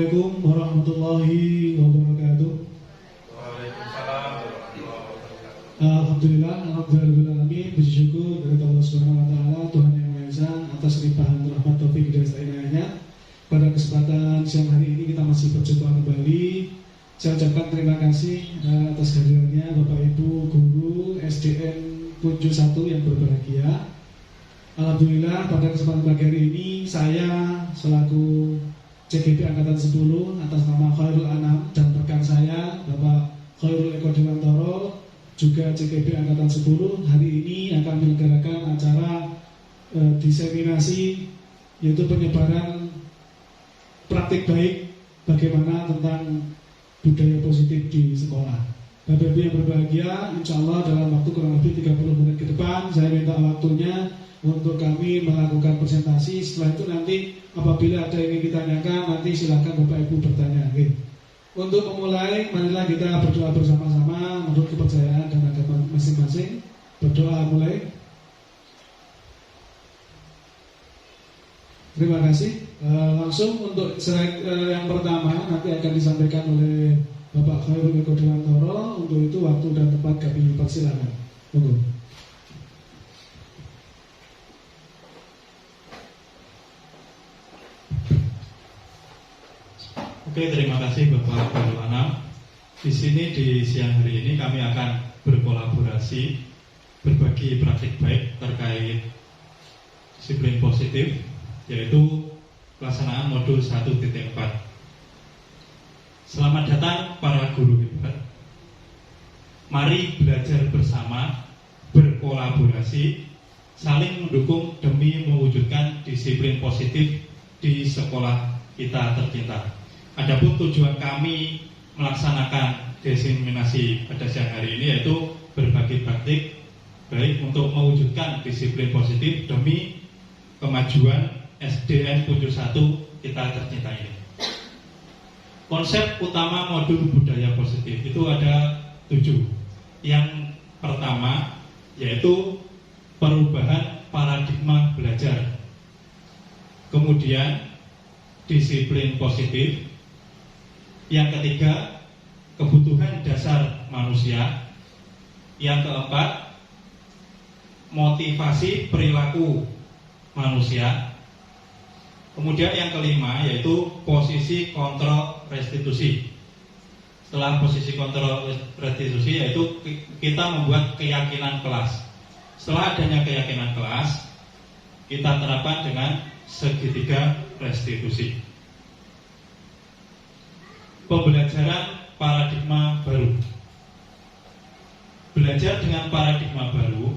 Assalamualaikum warahmatullahi wabarakatuh. Waalaikumsalam warahmatullahi wabarakatuh. Alhamdulillah, puji syukur dari Allah Subhanahu wa taala, Tuhan yang Maha Esa, atas limpahan rahmat taufik dan inayahnya. Pada kesempatan siang hari ini kita masih berjumpa kembali. Saya ucapkan terima kasih atas kehadirannya Bapak Ibu guru SDN Punju 1 yang berbahagia. Alhamdulillah pada kesempatan pagi hari ini saya selaku CGP Angkatan 10 atas nama Khairul Anam dan rekan saya Bapak Khairul Eko Dewantoro juga CGP Angkatan 10 hari ini akan menyelenggarakan acara diseminasi, yaitu penyebaran praktik baik bagaimana tentang budaya positif di sekolah. Bapak Ibu yang berbahagia, insya Allah dalam waktu kurang lebih 30 menit ke depan saya minta waktunya untuk kami melakukan presentasi. Setelah itu nanti apabila ada yang ingin ditanyakan, nanti silakan Bapak Ibu bertanya. Oke. Untuk memulai, marilah kita berdoa bersama-sama menurut kepercayaan dan agama masing-masing. Berdoa mulai. Terima kasih. Langsung untuk slide yang pertama nanti akan disampaikan oleh Bapak Khairul Eko Dewantoro. Untuk itu waktu dan tempat kami persilakan. Monggo. Oke, terima kasih Bapak Khairul Anam. Di sini di siang hari ini kami akan berkolaborasi berbagi praktik baik terkait disiplin positif, yaitu pelaksanaan modul 1.4. Selamat datang para guru hebat. Mari belajar bersama, berkolaborasi, saling mendukung demi mewujudkan disiplin positif di sekolah kita tercinta. Adapun tujuan kami melaksanakan diseminasi pada siang hari ini yaitu berbagi praktik baik untuk mewujudkan disiplin positif demi kemajuan SDN Punju 1 kita tercinta ini. Konsep utama modul budaya positif itu ada 7. Yang pertama yaitu perubahan paradigma belajar. Kemudian disiplin positif. Yang ketiga, kebutuhan dasar manusia. Yang keempat, motivasi perilaku manusia. Kemudian yang kelima yaitu posisi kontrol restitusi. Setelah posisi kontrol restitusi yaitu kita membuat keyakinan kelas. Setelah adanya keyakinan kelas, kita terapkan dengan segitiga restitusi. Pembelajaran paradigma baru. Belajar dengan paradigma baru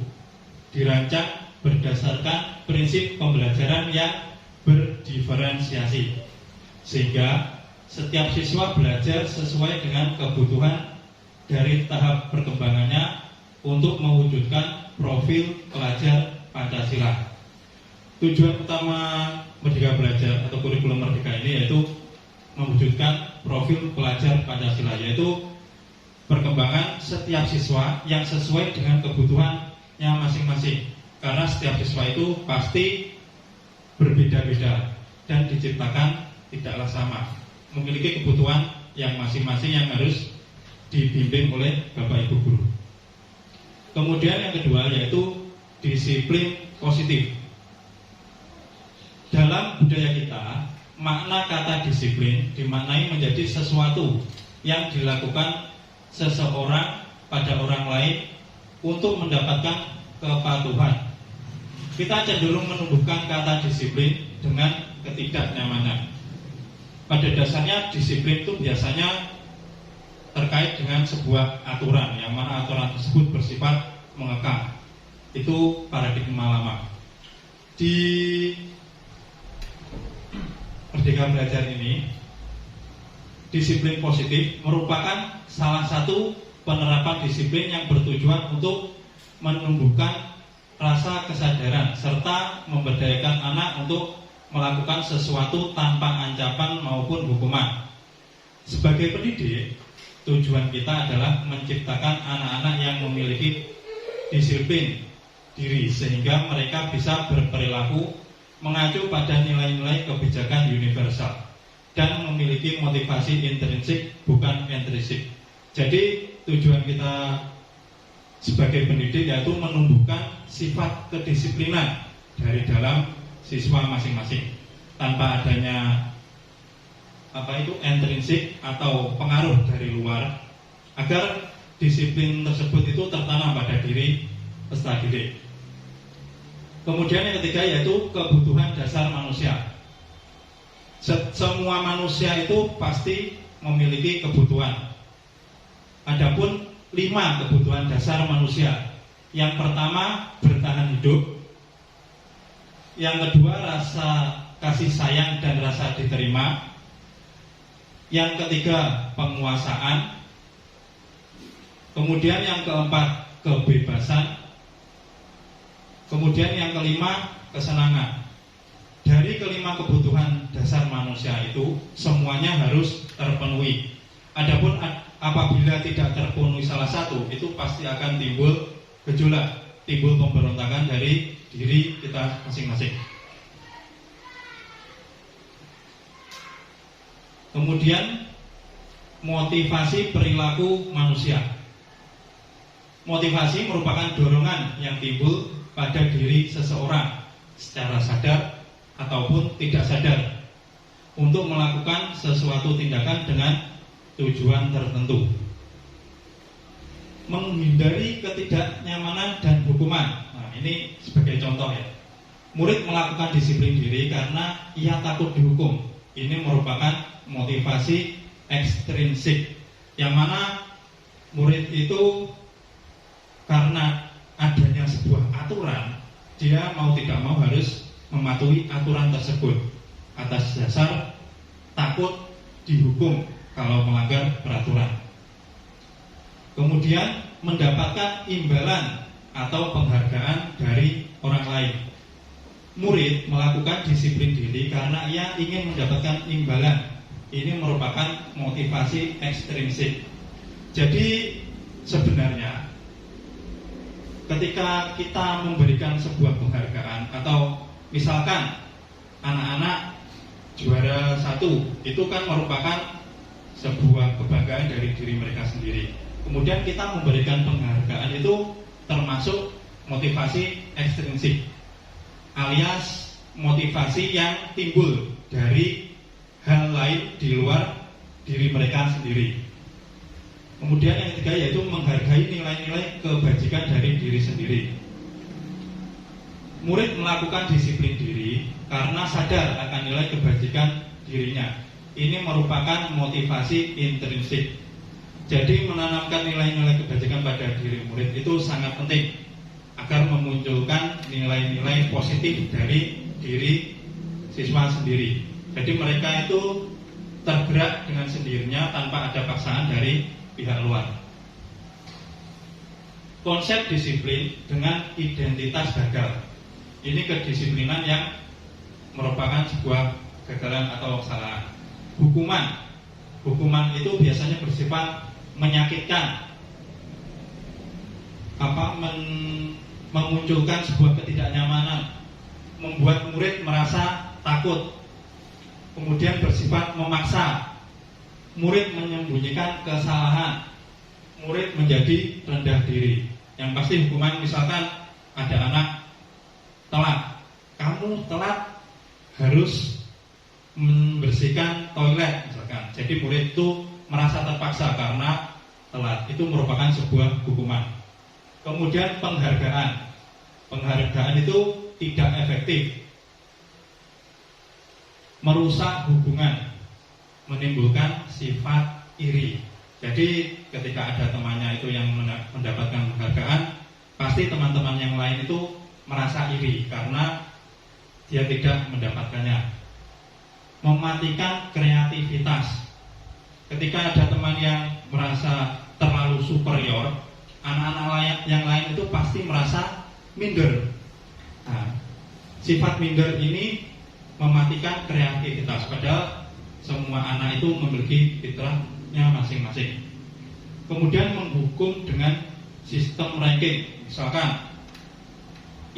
dirancang berdasarkan prinsip pembelajaran yang berdiferensiasi, sehingga setiap siswa belajar sesuai dengan kebutuhan dari tahap perkembangannya untuk mewujudkan profil pelajar Pancasila. Tujuan utama Merdeka Belajar atau kurikulum Merdeka ini yaitu mewujudkan profil pelajar Pancasila, yaitu perkembangan setiap siswa yang sesuai dengan kebutuhannya masing-masing. Karena setiap siswa itu pasti berbeda-beda dan diciptakan tidaklah sama, memiliki kebutuhan yang masing-masing yang harus dibimbing oleh Bapak Ibu guru. Kemudian yang kedua yaitu disiplin positif. Dalam budaya kita, makna kata disiplin dimaknai menjadi sesuatu yang dilakukan seseorang pada orang lain untuk mendapatkan kepatuhan. Kita cenderung menumbuhkan kata disiplin dengan ketidaknyamanan. Pada dasarnya disiplin itu biasanya terkait dengan sebuah aturan, yang mana aturan tersebut bersifat mengekang. Itu paradigma lama. Di Merdeka Belajar ini, disiplin positif merupakan salah satu penerapan disiplin yang bertujuan untuk menumbuhkan rasa kesadaran serta memberdayakan anak untuk melakukan sesuatu tanpa ancaman maupun hukuman. Sebagai pendidik, tujuan kita adalah menciptakan anak-anak yang memiliki disiplin diri sehingga mereka bisa berperilaku mengacu pada nilai-nilai kebijakan universal. dan memiliki motivasi intrinsik bukan intrinsik. Jadi tujuan kita sebagai pendidik yaitu menumbuhkan sifat kedisiplinan dari dalam siswa masing-masing tanpa adanya intrinsik atau pengaruh dari luar, agar disiplin tersebut itu tertanam pada diri peserta didik. Kemudian yang ketiga yaitu kebutuhan dasar manusia. Semua manusia itu pasti memiliki kebutuhan. Adapun 5 kebutuhan dasar manusia. Yang pertama, bertahan hidup. Yang kedua, rasa kasih sayang dan rasa diterima. Yang ketiga, penguasaan. Kemudian yang keempat, kebebasan. Kemudian yang kelima, kesenangan. Dari kelima kebutuhan dasar manusia itu semuanya harus terpenuhi. Adapun apabila tidak terpenuhi salah satu, itu pasti akan timbul gejolak, timbul pemberontakan dari diri kita masing-masing. Kemudian motivasi perilaku manusia. Motivasi merupakan dorongan yang timbul pada diri seseorang secara sadar ataupun tidak sadar untuk melakukan sesuatu tindakan dengan tujuan tertentu. Menghindari ketidaknyamanan dan hukuman. Nah, ini sebagai contoh ya. Murid melakukan disiplin diri karena ia takut dihukum. Ini merupakan motivasi ekstrinsik, yang mana murid itu karena adanya sebuah aturan, dia mau tidak mau harus mematuhi aturan tersebut atas dasar takut dihukum kalau melanggar peraturan. Kemudian mendapatkan imbalan atau penghargaan dari orang lain. Murid melakukan disiplin diri karena ia ingin mendapatkan imbalan. Ini merupakan motivasi ekstrinsik. Jadi sebenarnya ketika kita memberikan sebuah penghargaan atau misalkan anak-anak juara 1, itu kan merupakan sebuah kebanggaan dari diri mereka sendiri. Kemudian kita memberikan penghargaan itu termasuk motivasi ekstrinsik, alias motivasi yang timbul dari hal lain di luar diri mereka sendiri. Kemudian yang ketiga yaitu menghargai nilai-nilai kebajikan dari diri sendiri. Murid melakukan disiplin diri karena sadar akan nilai kebajikan dirinya. Ini merupakan motivasi intrinsik. Jadi menanamkan nilai-nilai kebajikan pada diri murid itu sangat penting agar memunculkan nilai-nilai positif dari diri siswa sendiri. Jadi mereka itu tergerak dengan sendirinya tanpa ada paksaan dari pihak luar. Konsep disiplin dengan identitas gagal. Ini kedisiplinan yang merupakan sebuah kegagalan atau kesalahan. Hukuman itu biasanya bersifat menyakitkan, memunculkan sebuah ketidaknyamanan, membuat murid merasa takut, kemudian bersifat memaksa, murid menyembunyikan kesalahan, murid menjadi rendah diri. Yang pasti hukuman, misalkan ada anak telat, kamu telat harus membersihkan toilet misalkan. Jadi murid itu merasa terpaksa karena telat. Itu merupakan sebuah hukuman. Kemudian penghargaan itu tidak efektif, merusak hubungan, menimbulkan sifat iri. Jadi ketika ada temannya itu yang mendapatkan penghargaan, pasti teman-teman yang lain itu merasa iri karena dia tidak mendapatkannya. Mematikan kreativitas. Ketika ada teman yang merasa terlalu superior, anak-anak yang lain itu pasti merasa minder. Nah, sifat minder ini mematikan kreativitas, padahal semua anak itu memiliki fitrahnya masing-masing. Kemudian menghukum dengan sistem ranking. Misalkan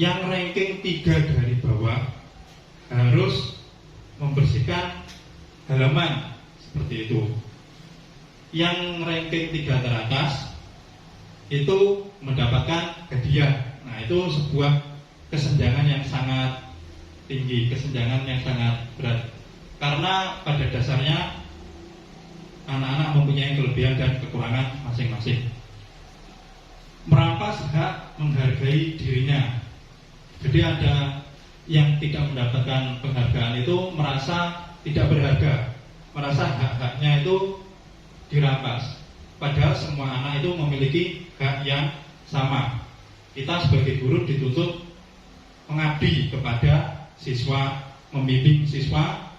yang ranking 3 dari bawah harus membersihkan halaman seperti itu. Yang ranking 3 teratas itu mendapatkan hadiah. Nah, itu sebuah kesenjangan yang sangat tinggi, kesenjangan yang sangat berat. Karena pada dasarnya anak-anak mempunyai kelebihan dan kekurangan masing-masing. Merampas hak menghargai dirinya. Jadi ada yang tidak mendapatkan penghargaan itu merasa tidak berharga, merasa hak-haknya itu dirampas. Padahal semua anak itu memiliki hak yang sama. Kita sebagai guru dituntut mengabdi kepada siswa, membimbing siswa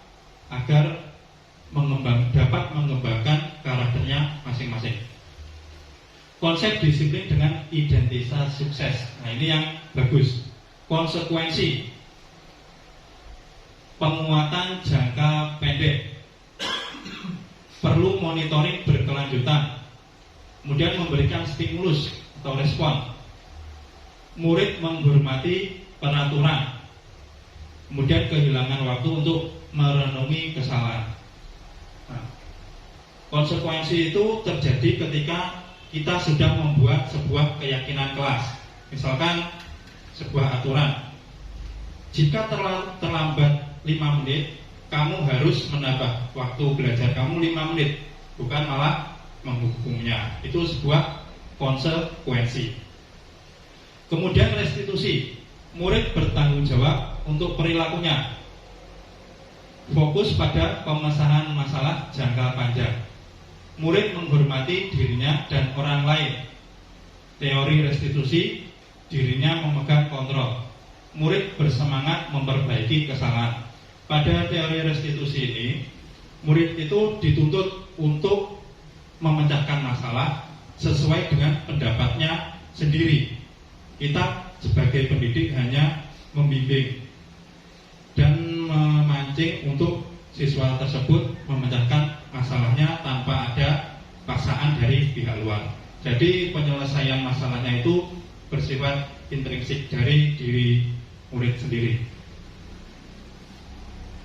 agar dapat mengembangkan karakternya masing-masing. Konsep disiplin dengan identitas sukses. Nah, ini yang bagus. Konsekuensi penguatan jangka pendek, perlu monitoring berkelanjutan, kemudian memberikan stimulus atau respon, murid menghormati peraturan, kemudian kehilangan waktu untuk merenungi kesalahan. Nah, konsekuensi itu terjadi ketika kita sudah membuat sebuah keyakinan kelas. Misalkan sebuah aturan, jika terlambat 5 menit, kamu harus menambah waktu belajar kamu 5 menit, bukan malah menghukumnya. Itu sebuah konsekuensi. Kemudian restitusi, murid bertanggung jawab untuk perilakunya. Fokus pada pemecahan masalah jangka panjang. Murid menghormati dirinya dan orang lain. Teori restitusi, dirinya memegang kontrol. Murid bersemangat memperbaiki kesalahan. Pada teori restitusi ini, murid itu dituntut untuk memecahkan masalah sesuai dengan pendapatnya sendiri. Kita sebagai pendidik hanya membimbing dan memancing untuk siswa tersebut memecahkan masalahnya tanpa ada paksaan dari pihak luar. Jadi penyelesaian masalahnya itu bersifat intrinsik dari diri murid sendiri.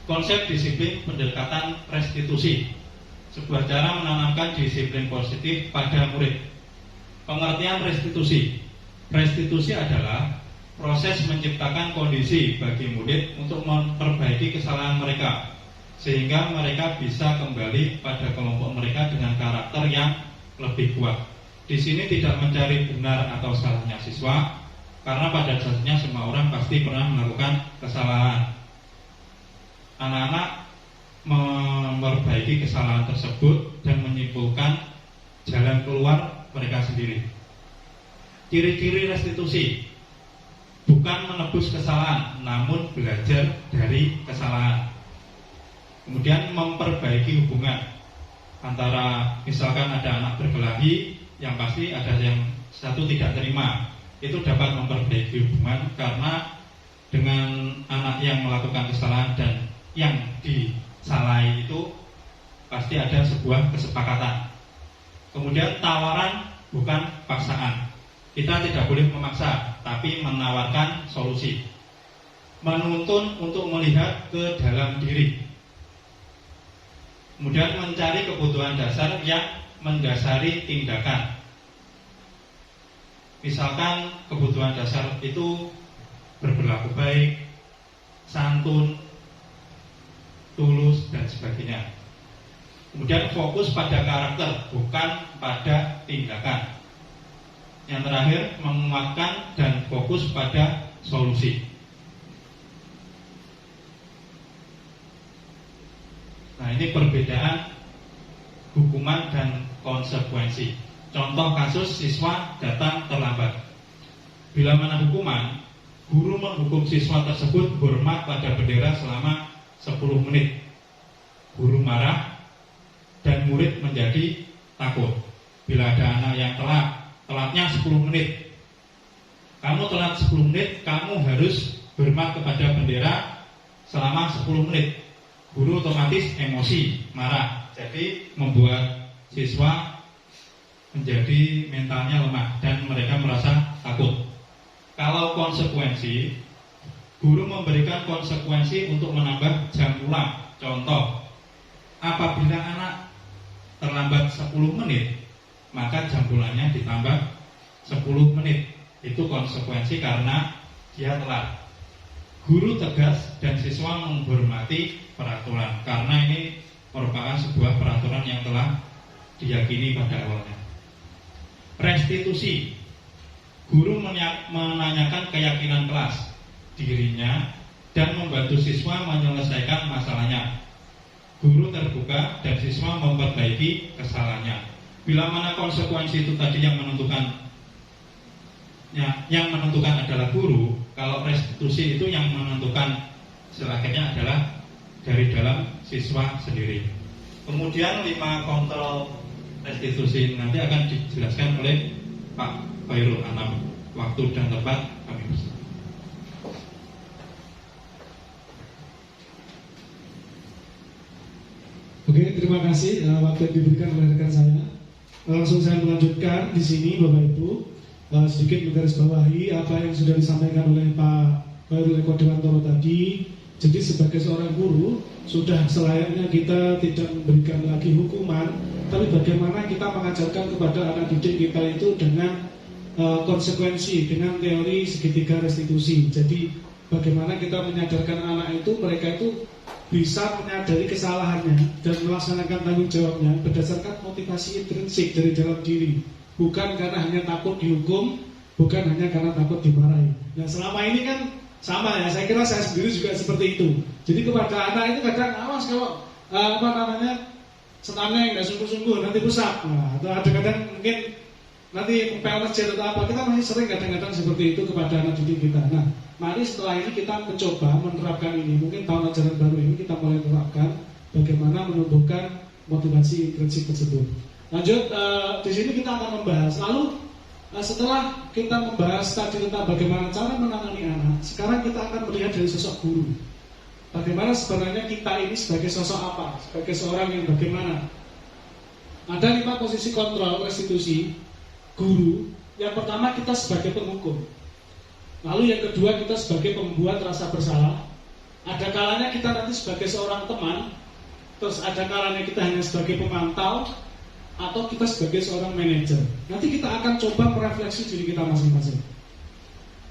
Konsep disiplin pendekatan restitusi, sebuah cara menanamkan disiplin positif pada murid. Pengertian restitusi. Restitusi adalah proses menciptakan kondisi bagi murid untuk memperbaiki kesalahan mereka, sehingga mereka bisa kembali pada kelompok mereka dengan karakter yang lebih kuat. Di sini tidak mencari benar atau salahnya siswa, karena pada dasarnya semua orang pasti pernah melakukan kesalahan. Anak-anak memperbaiki kesalahan tersebut dan menyimpulkan jalan keluar mereka sendiri. Ciri-ciri restitusi, bukan menebus kesalahan, namun belajar dari kesalahan. Kemudian memperbaiki hubungan antara, misalkan ada anak berkelahi, yang pasti ada yang satu tidak terima. Itu dapat memperbaiki hubungan karena dengan anak yang melakukan kesalahan dan yang disalahi itu pasti ada sebuah kesepakatan. Kemudian tawaran bukan paksaan. Kita tidak boleh memaksa, tapi menawarkan solusi. Menuntun untuk melihat ke dalam diri. Kemudian mencari kebutuhan dasar yang mendasari tindakan. Misalkan kebutuhan dasar itu berperilaku baik, santun, tulus, dan sebagainya. Kemudian fokus pada karakter, bukan pada tindakan. Yang terakhir, menguatkan dan fokus pada solusi. Nah, ini perbedaan hukuman dan konsekuensi. Contoh kasus siswa datang terlambat. Bila mana hukuman, guru menghukum siswa tersebut hormat pada bendera selama 10 menit. Guru marah dan murid menjadi takut. Bila ada anak yang telatnya 10 menit. Kamu telat 10 menit, kamu harus hormat kepada bendera selama 10 menit. Guru otomatis emosi, marah. Jadi membuat siswa menjadi mentalnya lemah dan mereka merasa takut. Kalau konsekuensi, guru memberikan konsekuensi untuk menambah jam pulang. Contoh, apabila anak terlambat 10 menit, maka jam pulangnya ditambah 10 menit. Itu konsekuensi karena dia telat. Guru tegas dan siswa menghormati peraturan, karena ini merupakan sebuah peraturan yang telah diyakini pada awalnya. Restitusi. Guru menanyakan keyakinan kelas, dirinya, dan membantu siswa menyelesaikan masalahnya. Guru terbuka dan siswa memperbaiki kesalahannya. Bila mana konsekuensi itu tadi yang menentukan adalah guru, kalau restitusi itu yang menentukan akhirnya adalah dari dalam siswa sendiri. Kemudian 5 kontrol restitusi nanti akan dijelaskan oleh Pak Khairul Anam. Waktu dan tempat kami bersama. Oke, terima kasih waktu yang diberikan oleh rekan saya. Langsung saya melanjutkan di sini, Bapak Ibu, sedikit menggarisbawahi apa yang sudah disampaikan oleh Pak Khairul Eko Dewantoro tadi. Jadi sebagai seorang guru, sudah selayaknya kita tidak memberikan lagi hukuman, tapi bagaimana kita mengajarkan kepada anak didik kita itu dengan konsekuensi, dengan teori segitiga restitusi. Jadi bagaimana kita menyadarkan anak itu, mereka itu bisa menyadari kesalahannya dan melaksanakan tanggung jawabnya berdasarkan motivasi intrinsik dari dalam diri, bukan karena hanya takut dihukum, bukan hanya karena takut dimarahi. Nah, selama ini kan sama ya, saya kira saya sendiri juga seperti itu. Jadi kepada anak itu kadang awas kalau senamnya nggak sungguh-sungguh nanti rusak. Nah, atau ada kadang mungkin nanti pel masjid atau apa, kita masih sering kadang-kadang seperti itu kepada anak didik kita. Nah, mari setelah ini kita mencoba menerapkan ini. Mungkin tahun ajaran baru ini kita mulai menerapkan bagaimana menumbuhkan motivasi intrinsik tersebut. Lanjut, di sini kita akan membahas. Lalu setelah kita membahas tadi tentang bagaimana cara menangani anak, sekarang kita akan melihat dari sosok guru. Bagaimana sebenarnya kita ini sebagai sosok apa? Sebagai seorang yang bagaimana? Ada 5 posisi kontrol restitusi guru. Yang pertama, kita sebagai penghukum. Lalu yang kedua, kita sebagai pembuat rasa bersalah. Ada kalanya kita nanti sebagai seorang teman. Terus ada kalanya kita hanya sebagai pemantau, atau kita sebagai seorang manajer. Nanti kita akan coba merefleksi diri kita masing-masing.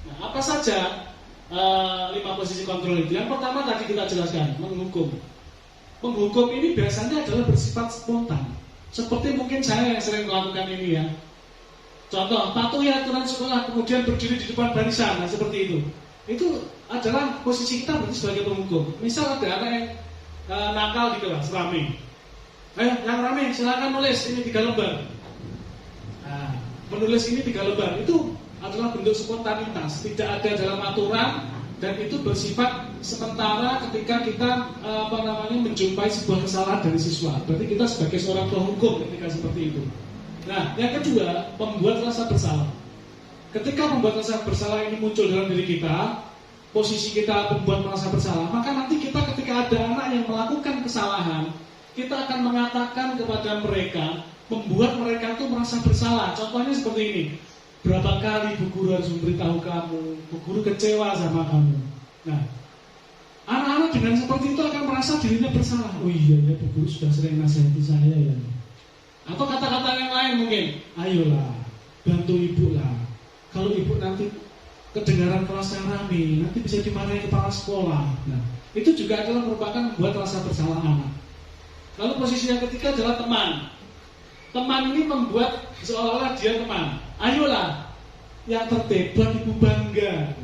Nah, apa saja 5 posisi kontrol itu? Yang pertama tadi kita jelaskan, menghukum. Menghukum ini biasanya adalah bersifat spontan. Seperti mungkin saya yang sering melakukan ini ya. Contoh, patuhi aturan sekolah, kemudian berdiri di depan barisan, nah, seperti itu. Itu adalah posisi kita berarti sebagai penghukum. Misal ada anak yang nakal di kelas, rame. Yang rame, silakan nulis ini 3 lembar. Nah, menulis ini 3 lembar itu adalah bentuk spontanitas, tidak ada dalam aturan, dan itu bersifat sementara ketika kita menjumpai sebuah kesalahan dari siswa. Berarti kita sebagai seorang penghukum ketika seperti itu. Nah, yang kedua, membuat rasa bersalah. Ketika membuat rasa bersalah ini muncul dalam diri kita, posisi kita membuat merasa bersalah, maka nanti kita ketika ada anak yang melakukan kesalahan, kita akan mengatakan kepada mereka, membuat mereka itu merasa bersalah. Contohnya seperti ini, berapa kali Bu Guru harus memberitahu kamu, Bu Guru kecewa sama kamu. Nah, anak-anak dengan seperti itu akan merasa dirinya bersalah. Oh iya ya, Bu Guru sudah sering nasihati saya ya. Atau kata-kata yang lain mungkin, ayolah, bantu ibu lah. Kalau ibu nanti kedengaran kelas yang rame, nanti bisa dimarahi kepala sekolah. Nah, itu juga adalah merupakan membuat rasa bersalah anak. Lalu posisi yang ketiga adalah teman. Teman ini membuat seolah-olah dia teman. Ayolah, yang tertib, buat ibu bangga.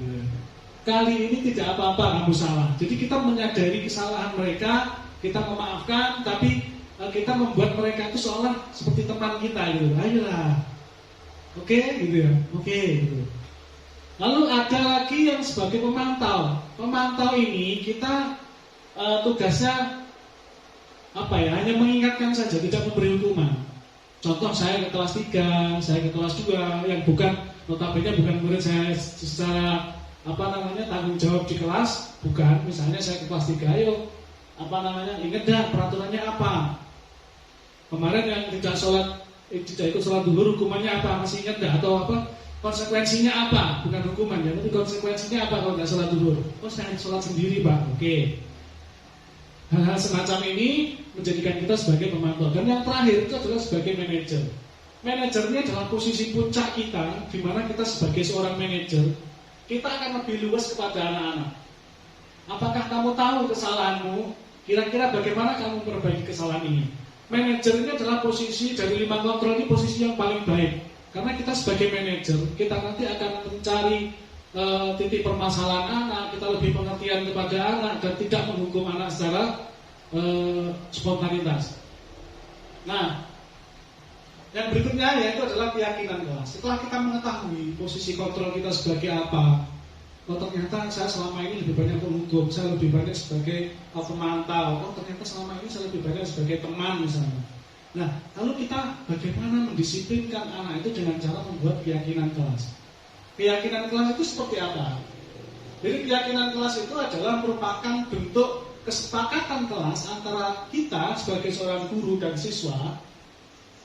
Kali ini tidak apa-apa kamu salah. Jadi kita menyadari kesalahan mereka, kita memaafkan, tapi kita membuat mereka itu seolah seperti teman kita gitu. Ayolah, oke, gitu ya, oke. Gitu. Lalu ada lagi yang sebagai pemantau. Pemantau ini kita tugasnya hanya mengingatkan saja, tidak memberi hukuman. Contoh, saya ke kelas 3, saya ke kelas 2, yang bukan, notabene bukan murid saya secara tanggung jawab di kelas, bukan. Misalnya saya ke kelas 3, ayo ingat dah peraturannya apa. Kemarin yang tidak ikut sholat duhur, hukumannya apa, masih ingat dah? Atau konsekuensinya apa, bukan hukuman ya, tapi konsekuensinya apa kalau nggak sholat duhur? Oh, saya sholat sendiri Pak, oke. Hal-hal semacam ini menjadikan kita sebagai pemantau. Dan yang terakhir itu adalah sebagai manajer. Manajernya adalah posisi puncak kita, di mana kita sebagai seorang manajer, kita akan lebih luas kepada anak-anak. Apakah kamu tahu kesalahanmu? Kira-kira bagaimana kamu memperbaiki kesalahan ini? Manajer ini adalah posisi dari 5 kontrol ini posisi yang paling baik. Karena kita sebagai manajer, kita nanti akan mencari titik permasalahan anak, kita lebih pengertian kepada anak dan tidak menghukum anak secara spontanitas. Nah, yang berikutnya yaitu adalah keyakinan kelas. Setelah kita mengetahui posisi kontrol kita sebagai apa, oh ternyata saya selama ini lebih banyak penghukum, saya lebih banyak sebagai pemantau, oh ternyata selama ini saya lebih banyak sebagai teman misalnya. Nah, lalu kita bagaimana mendisiplinkan anak itu dengan cara membuat keyakinan kelas. Keyakinan kelas itu seperti apa? Jadi keyakinan kelas itu adalah merupakan bentuk kesepakatan kelas antara kita sebagai seorang guru dan siswa,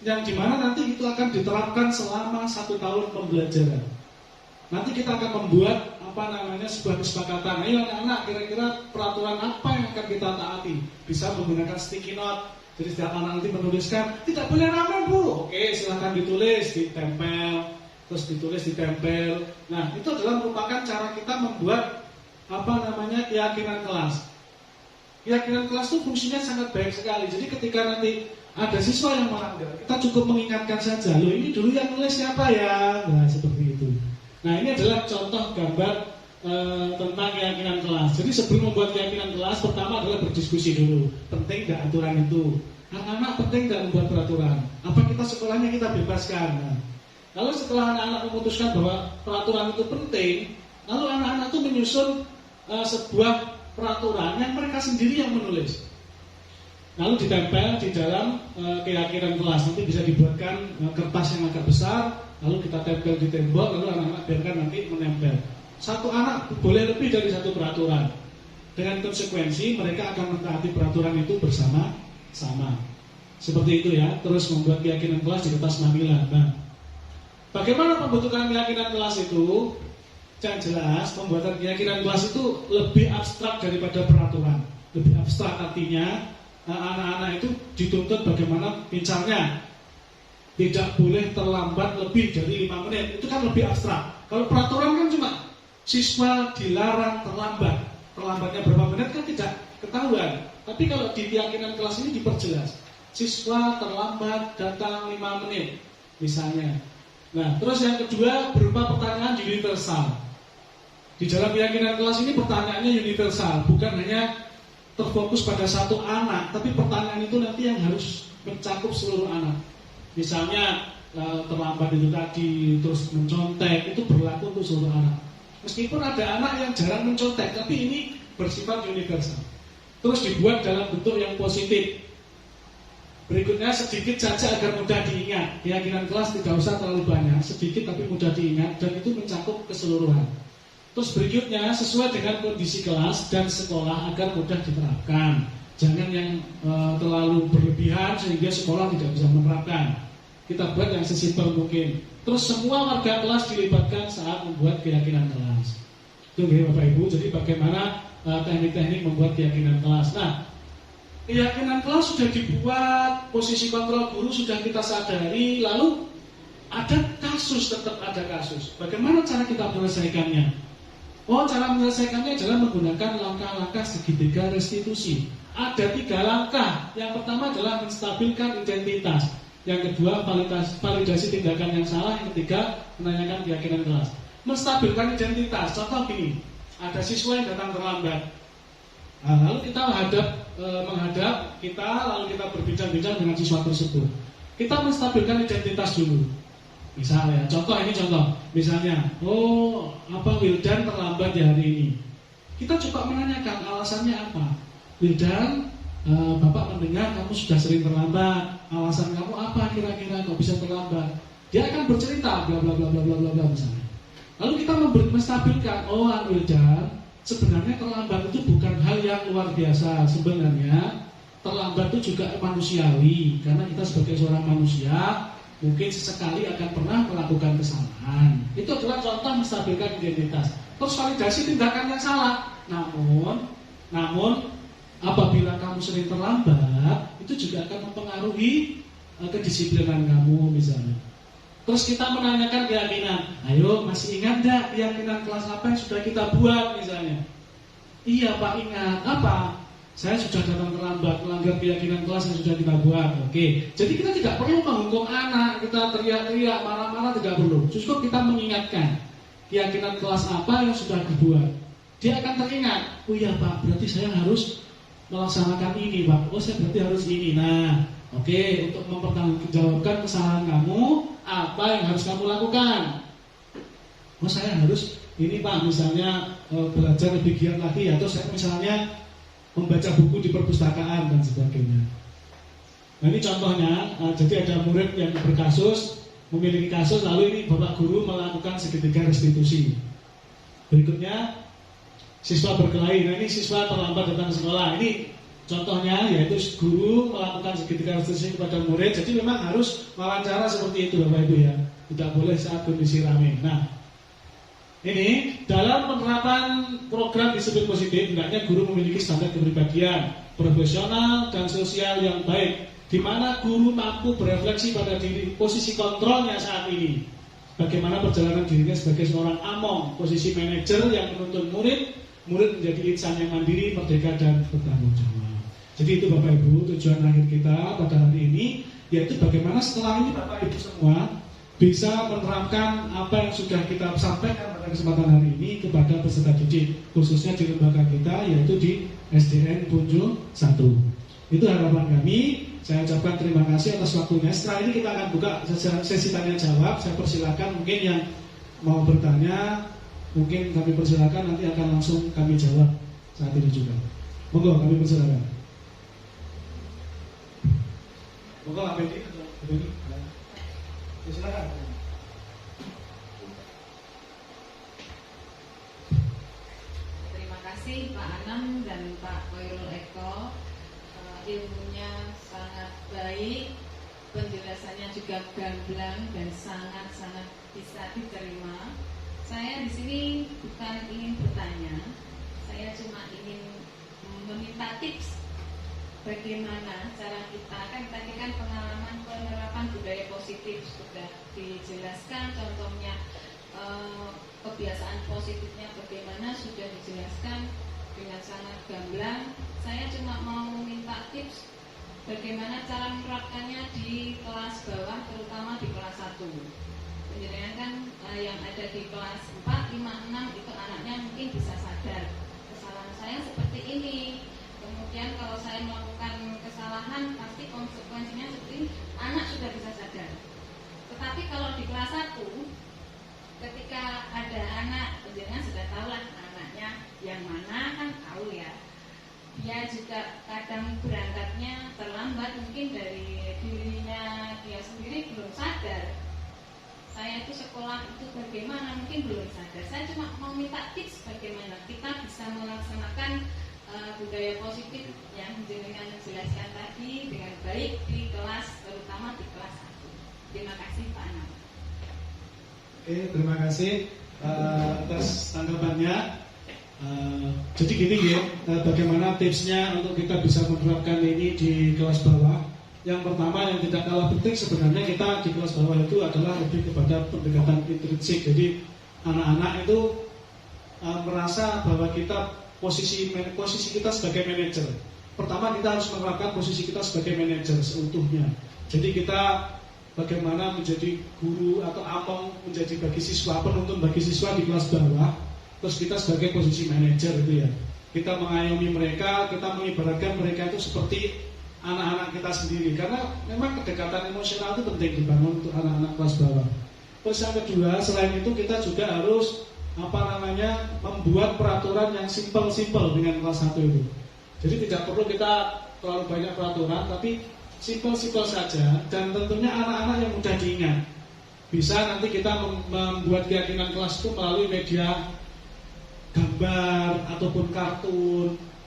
yang dimana nanti itu akan diterapkan selama 1 tahun pembelajaran. Nanti kita akan membuat sebuah kesepakatan. Ayo anak-anak, kira-kira peraturan apa yang akan kita taati? Bisa menggunakan sticky note. Jadi setiap anak nanti menuliskan, tidak boleh rame bu. Oke, silahkan ditulis, ditempel, terus ditulis, ditempel. Nah, itu adalah merupakan cara kita membuat keyakinan kelas. Keyakinan kelas itu fungsinya sangat baik sekali. Jadi ketika nanti ada siswa yang melanggar, kita cukup mengingatkan saja, loh ini dulu yang nulis siapa ya? Nah, seperti itu. Nah, ini adalah contoh gambar tentang keyakinan kelas. Jadi sebelum membuat keyakinan kelas, pertama adalah berdiskusi dulu. Penting nggak aturan itu? Anak-anak penting nggak membuat peraturan? Apa kita sekolahnya kita bebaskan? Nah, lalu setelah anak-anak memutuskan bahwa peraturan itu penting, lalu anak-anak itu menyusun sebuah peraturan yang mereka sendiri yang menulis. Lalu ditempel di dalam keyakinan kelas. Nanti bisa dibuatkan kertas yang agak besar, lalu kita tempel di tembok, lalu anak-anak biarkan nanti menempel. Satu anak boleh lebih dari satu peraturan. Dengan konsekuensi mereka akan mentaati peraturan itu bersama-sama. Seperti itu ya. Terus membuat keyakinan kelas di kertas manila. Nah, bagaimana pembentukan keyakinan kelas itu? Yang jelas, pembuatan keyakinan kelas itu lebih abstrak daripada peraturan. Lebih abstrak artinya anak-anak itu dituntut bagaimana misalnya tidak boleh terlambat lebih dari 5 menit. Itu kan lebih abstrak. Kalau peraturan kan cuma siswa dilarang terlambat. Terlambatnya berapa menit kan tidak ketahuan. Tapi kalau di keyakinan kelas ini diperjelas. Siswa terlambat datang 5 menit misalnya. Nah, terus yang kedua berupa pertanyaan universal. Di dalam keyakinan kelas ini pertanyaannya universal, bukan hanya terfokus pada satu anak, tapi pertanyaan itu nanti yang harus mencakup seluruh anak. Misalnya terlambat itu tadi, terus mencontek, itu berlaku untuk seluruh anak. Meskipun ada anak yang jarang mencontek, tapi ini bersifat universal. Terus dibuat dalam bentuk yang positif. Berikutnya sedikit saja agar mudah diingat. Keyakinan kelas tidak usah terlalu banyak, sedikit tapi mudah diingat, dan itu mencakup keseluruhan. Terus berikutnya sesuai dengan kondisi kelas dan sekolah agar mudah diterapkan. Jangan yang terlalu berlebihan sehingga sekolah tidak bisa menerapkan. Kita buat yang sesimpel mungkin. Terus semua warga kelas dilibatkan saat membuat keyakinan kelas. Itu ya Bapak Ibu. Jadi bagaimana teknik-teknik membuat keyakinan kelas. Nah, keyakinan kelas sudah dibuat, posisi kontrol guru sudah kita sadari, lalu ada kasus, tetap ada kasus. Bagaimana cara kita menyelesaikannya? Oh, cara menyelesaikannya adalah menggunakan langkah-langkah segitiga restitusi. Ada 3 langkah. Yang pertama adalah menstabilkan identitas. Yang kedua, validasi tindakan yang salah. Yang ketiga, menanyakan keyakinan kelas. Menstabilkan identitas. Contoh gini, ada siswa yang datang terlambat. Nah, lalu kita menghadap kita, lalu kita berbincang-bincang dengan siswa tersebut. Kita menstabilkan identitas dulu. Misalnya, contoh, misalnya, Wildan terlambat di hari ini. Kita coba menanyakan alasannya apa. Wildan, Bapak mendengar kamu sudah sering terlambat. Alasan kamu apa kira-kira kok bisa terlambat? Dia akan bercerita, bla bla bla bla bla bla misalnya. Lalu kita menstabilkan, Wildan, sebenarnya terlambat itu bukan hal yang luar biasa. Sebenarnya terlambat itu juga manusiawi, karena kita sebagai seorang manusia mungkin sesekali akan pernah melakukan kesalahan. Itu adalah contoh menstabilkan identitas. Terus validasi tindakan yang salah. Namun Apabila kamu sering terlambat, itu juga akan mempengaruhi kedisiplinan kamu misalnya. Terus kita menanyakan keyakinan, ayo masih ingat enggak keyakinan kelas apa yang sudah kita buat misalnya? Iya Pak, ingat. Apa? Saya sudah datang terlambat, melanggar keyakinan kelas yang sudah kita buat. Oke, jadi kita tidak perlu menghukum anak, kita teriak-teriak, marah-marah, tidak perlu. Justru kita mengingatkan keyakinan kelas apa yang sudah dibuat. Dia akan teringat, oh iya Pak, berarti saya harus melaksanakan ini Pak. Oh saya berarti harus ini. Nah, oke, untuk mempertanggungjawabkan kesalahan kamu, apa yang harus kamu lakukan? Oh saya harus ini Pak, misalnya belajar lebih giat lagi, atau saya misalnya membaca buku di perpustakaan dan sebagainya. Nah ini contohnya, jadi ada murid yang berkasus, memiliki kasus, lalu ini Bapak Guru melakukan segitiga restitusi. Berikutnya siswa berkelahi. Nah ini siswa terlambat datang ke sekolah. Ini contohnya yaitu guru melakukan segitiga restitusi kepada murid. Jadi memang harus wawancara seperti itu Bapak Ibu ya. Tidak boleh saat kondisi ramai. Nah ini dalam penerapan program disiplin positif, hendaknya guru memiliki standar kepribadian, profesional dan sosial yang baik, di mana guru mampu berefleksi pada diri, posisi kontrolnya saat ini. Bagaimana perjalanan dirinya sebagai seorang among, posisi manajer yang menuntun murid menjadi insan yang mandiri, merdeka dan bertanggung jawab. Jadi itu Bapak Ibu tujuan akhir kita pada hari ini, yaitu bagaimana setelah ini Bapak Ibu semua bisa menerapkan apa yang sudah kita sampaikan pada kesempatan hari ini kepada peserta didik, khususnya di lembaga kita yaitu di SDN Punjul 1. Itu harapan kami. Saya ucapkan terima kasih atas waktunya. Setelah ini kita akan buka sesi tanya jawab. Saya persilakan mungkin yang mau bertanya, mungkin kami persilakan, nanti akan langsung kami jawab saat ini juga. Monggo kami persilakan. Monggo Pak Bedi. Silakan. Terima kasih Pak Anam dan Pak Koirul Eko. Ilmunya sangat baik, penjelasannya juga gamblang dan sangat-sangat bisa diterima. Saya di sini bukan ingin bertanya, saya cuma ingin meminta tips bagaimana cara kita, kan tadi kan pengalaman penerapan budaya positif sudah dijelaskan, contohnya kebiasaan positifnya bagaimana sudah dijelaskan dengan sangat gamblang. Saya cuma mau minta tips bagaimana cara menerapkannya di kelas bawah, terutama di kelas 1. Penjelasan kan yang ada di kelas 4, 5, 6 itu anaknya mungkin bisa sadar kesalahan saya seperti ini. Kemudian kalau saya melakukan kesalahan, pasti konsekuensinya seperti anak sudah bisa sadar. Tetapi kalau di kelas 1, ketika ada anak, penjelasan sudah tahu lah anaknya yang mana, kan tahu ya. Dia juga kadang berangkatnya terlambat, mungkin dari dirinya dia sendiri belum sadar. Saya itu sekolah itu bagaimana, mungkin belum sadar. Saya cuma mau minta tips bagaimana kita bisa melaksanakan budaya positif yang jenengan menjelaskan tadi dengan baik di kelas, terutama di kelas 1. Terima kasih Pak Anam. Oke, terima kasih atas tanggapannya. Jadi gini ya, bagaimana tipsnya untuk kita bisa menerapkan ini di kelas bawah. Yang pertama yang tidak kalah penting sebenarnya kita di kelas bawah itu adalah lebih kepada pendekatan intrinsik. Jadi anak-anak itu merasa bahwa kita posisi kita sebagai manajer. Pertama kita harus menerapkan posisi kita sebagai manajer seutuhnya. Jadi kita bagaimana menjadi guru atau among menjadi bagi siswa, penuntun bagi siswa di kelas bawah. Terus kita sebagai posisi manajer itu ya. Kita mengayomi mereka, kita mengibaratkan mereka itu seperti anak-anak kita sendiri. Karena memang kedekatan emosional itu penting dibangun untuk anak-anak kelas bawah. Terus yang kedua, selain itu kita juga harus membuat peraturan yang simpel-simpel dengan kelas 1 itu. Jadi tidak perlu kita terlalu banyak peraturan, tapi simpel-simpel saja, dan tentunya anak-anak yang mudah diingat. Bisa nanti kita membuat keyakinan kelas itu melalui media gambar ataupun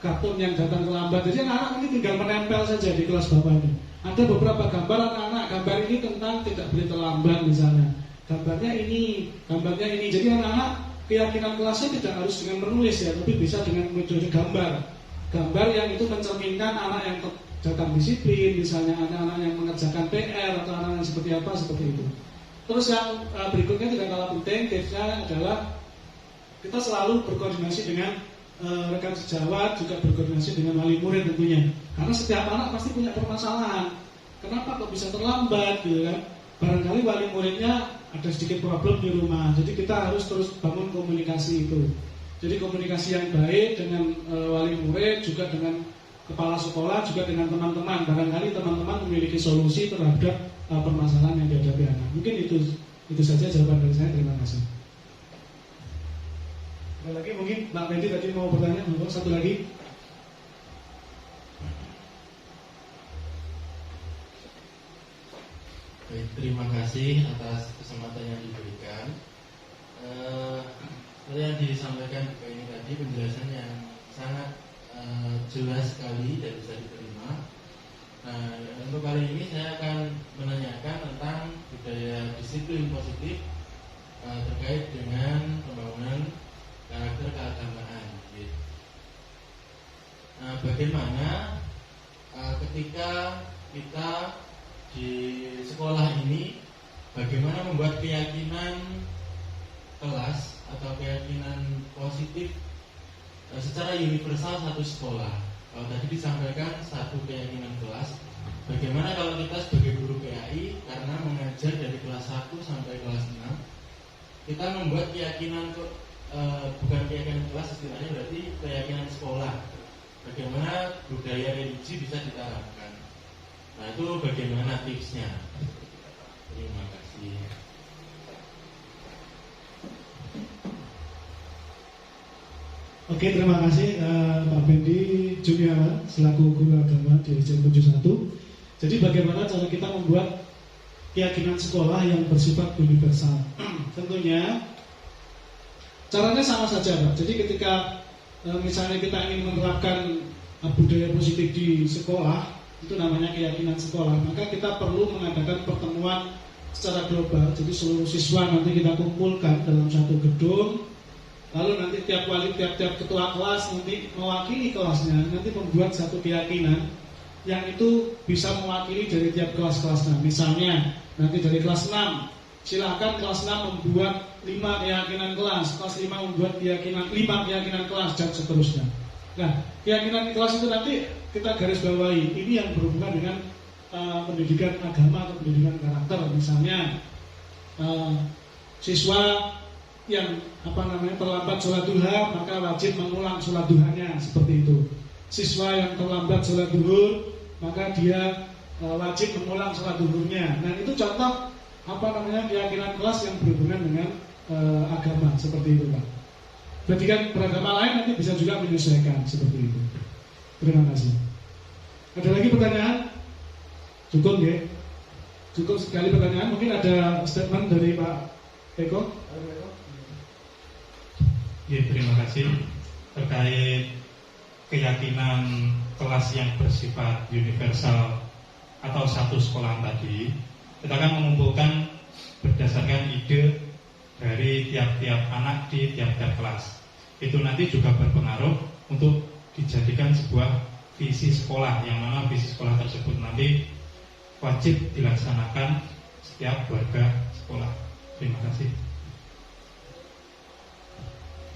kartun yang datang terlambat. Jadi anak-anak ini tinggal menempel saja di kelas bawah ini. Ada beberapa gambar anak-anak, gambar ini tentang tidak boleh terlambat misalnya. Gambarnya ini. Jadi anak-anak keyakinan kelasnya tidak harus dengan menulis ya, tapi bisa dengan metode gambar. gambar yang itu mencerminkan anak yang datang disiplin, misalnya anak-anak yang mengerjakan PR atau anak-anak yang seperti apa, seperti itu. Terus yang berikutnya tidak kalah penting, tipsnya adalah kita selalu berkoordinasi dengan rekan sejawat, juga berkoordinasi dengan wali murid tentunya. Karena setiap anak pasti punya permasalahan. Kenapa kok bisa terlambat gitu kan? Barangkali wali muridnya ada sedikit problem di rumah. Jadi kita harus terus bangun komunikasi itu. Jadi komunikasi yang baik dengan wali murid, juga dengan kepala sekolah, juga dengan teman-teman. Barangkali teman-teman memiliki solusi terhadap permasalahan yang dihadapi anak. Mungkin itu saja jawaban dari saya. Terima kasih. Ada lagi mungkin Mbak Fendi tadi mau bertanya, satu lagi. Baik, terima kasih atas kesempatan yang diberikan. Seperti yang disampaikan Bapak ini tadi, penjelasan yang sangat jelas sekali dan bisa diterima. Nah, untuk kali ini saya akan menanyakan tentang budaya disiplin positif terkait dengan pembangunan karakter keagamaan. Nah, bagaimana ketika kita di sekolah ini, bagaimana membuat keyakinan kelas atau keyakinan positif secara universal satu sekolah. Kalau tadi disampaikan satu keyakinan kelas, bagaimana kalau kita sebagai guru PAI karena mengajar dari kelas 1 sampai kelas 6, kita membuat keyakinan bukan keyakinan kelas, istilahnya berarti keyakinan sekolah. Bagaimana budaya religi bisa diterapkan. Nah, itu bagaimana tipsnya? Terima kasih. Oke, terima kasih Pak Fendi Juniawan selaku guru agama di SDN 71. Jadi bagaimana cara kita membuat keyakinan sekolah yang bersifat universal? Tentunya caranya sama saja, Pak. Jadi ketika misalnya kita ingin menerapkan budaya positif di sekolah, itu namanya keyakinan sekolah, maka kita perlu mengadakan pertemuan secara global. Jadi seluruh siswa nanti kita kumpulkan dalam satu gedung, lalu nanti tiap ketua kelas nanti mewakili kelasnya, nanti membuat satu keyakinan yang itu bisa mewakili dari tiap kelas-kelasnya. Misalnya nanti dari kelas 6, silakan kelas 6 membuat 5 keyakinan kelas, kelas 5 membuat 5 keyakinan kelas, dan seterusnya. Nah, keyakinan kelas itu nanti kita garis bawahi. Ini yang berhubungan dengan pendidikan agama atau pendidikan karakter. Misalnya siswa yang terlambat sholat duha, maka wajib mengulang sholat duhanya, seperti itu. Siswa yang terlambat sholat duhur, maka dia wajib mengulang sholat duhurnya. Nah, itu contoh keyakinan kelas yang berhubungan dengan agama, seperti itu, Pak. Pendidikan beragama lain nanti bisa juga menyesuaikan seperti itu. Terima kasih. Ada lagi pertanyaan? Cukup ya? Cukup sekali pertanyaan. Mungkin ada statement dari Pak Eko. Ya, terima kasih. Terkait keyakinan kelas yang bersifat universal atau satu sekolah tadi, kita akan mengumpulkan berdasarkan ide dari tiap-tiap anak di tiap-tiap kelas. Itu nanti juga berpengaruh untuk dijadikan sebuah visi sekolah, yang mana visi sekolah tersebut nanti wajib dilaksanakan setiap warga sekolah. Terima kasih.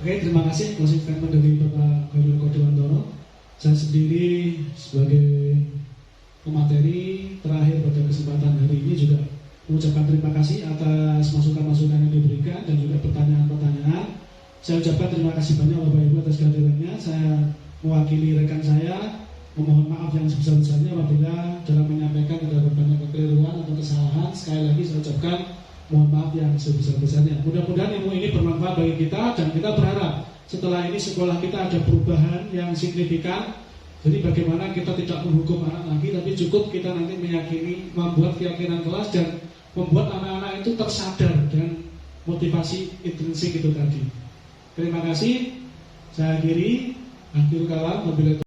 Oke, terima kasih closing statement dari Bapak Khairul Kodewantoro. Saya sendiri sebagai pemateri terakhir pada kesempatan hari ini juga mengucapkan terima kasih atas masukan-masukan yang diberikan dan juga pertanyaan-pertanyaan. Saya ucapkan terima kasih banyak Bapak Ibu atas kehadirannya. Saya mewakili rekan saya memohon maaf yang sebesar-besarnya apabila dalam menyampaikan ada banyak kekeliruan atau kesalahan. Sekali lagi saya ucapkan mohon maaf yang sebesar-besarnya. Mudah-mudahan ilmu ini bermanfaat bagi kita, dan kita berharap setelah ini sekolah kita ada perubahan yang signifikan. Jadi bagaimana kita tidak menghukum anak lagi, tapi cukup kita nanti meyakini, membuat keyakinan kelas dan membuat anak-anak itu tersadar dan motivasi intrinsik itu tadi. Terima kasih. Saya akhiri. Akhir kalam. Wabillahi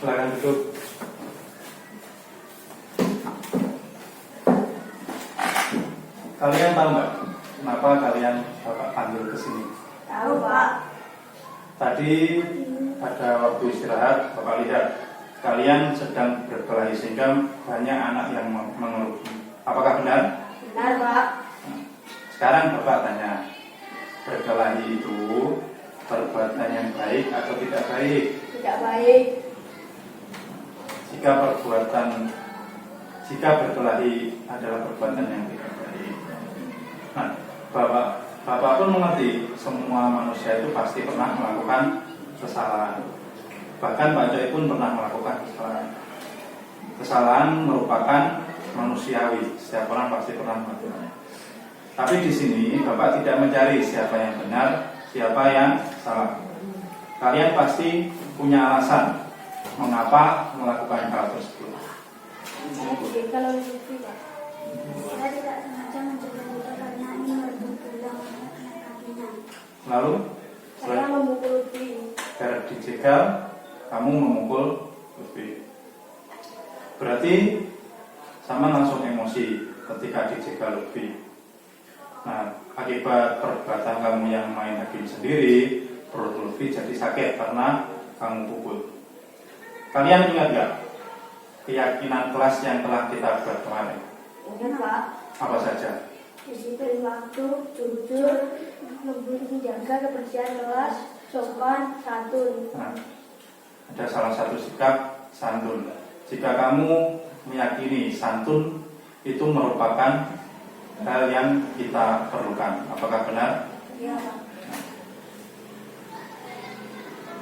Silakan duduk. Kalian tahu nggak kenapa kalian Bapak panggil ke sini? Tahu, Pak. Tadi pada waktu istirahat Bapak lihat kalian sedang berkelahi sehingga banyak anak yang mengeluh. Apakah benar? Benar, Pak. Sekarang Bapak tanya, berkelahi itu perbuatan yang baik atau tidak baik? Tidak baik. Jika berkelahi adalah perbuatan yang tidak baik. Nah, Bapak pun mengerti semua manusia itu pasti pernah melakukan kesalahan. Bahkan Pak Joy pun pernah melakukan kesalahan. Kesalahan merupakan manusiawi, setiap orang pasti pernah melakukannya. Tapi di sini Bapak tidak mencari siapa yang benar, siapa yang salah. Kalian pasti punya alasan mengapa melakukan hal tersebut. Saya dijegal oleh Lutfi, Pak. Saya tidak sengaja mencoba motor karena ingin merebut bola anak kakinya. Lalu Saya memukul Lutfi. gara dijegal, kamu memukul Lutfi. Berarti sama langsung emosi ketika dijegal Lutfi. Nah, akibat perbuatan kamu yang main hakim sendiri, perut Lutfi jadi sakit karena kamu pukul. Kalian ingat gak keyakinan kelas yang telah kita buat kemarin? Ingat, Pak. Apa saja? Disiplin waktu, jujur, menjaga kebersihan kelas, sopan, santun. Nah, ada salah satu sikap santun. Jika kamu meyakini santun itu merupakan hal yang kita perlukan, apakah benar? Iya, Pak.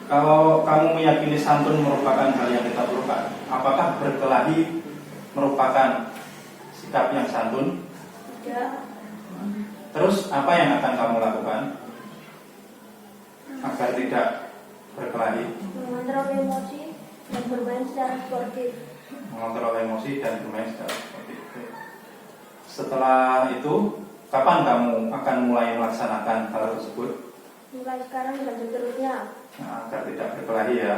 Kalau kamu meyakini santun merupakan hal yang kita perlukan, apakah berkelahi merupakan sikap yang santun? Tidak. Terus apa yang akan kamu lakukan agar tidak berkelahi? Mengontrol emosi dan bermain secara sportif. Mengontrol emosi dan bermain secara sportif. Setelah itu, kapan kamu akan mulai melaksanakan hal tersebut? Mulai sekarang dan seterusnya. Nah, agar tidak berkelahi ya.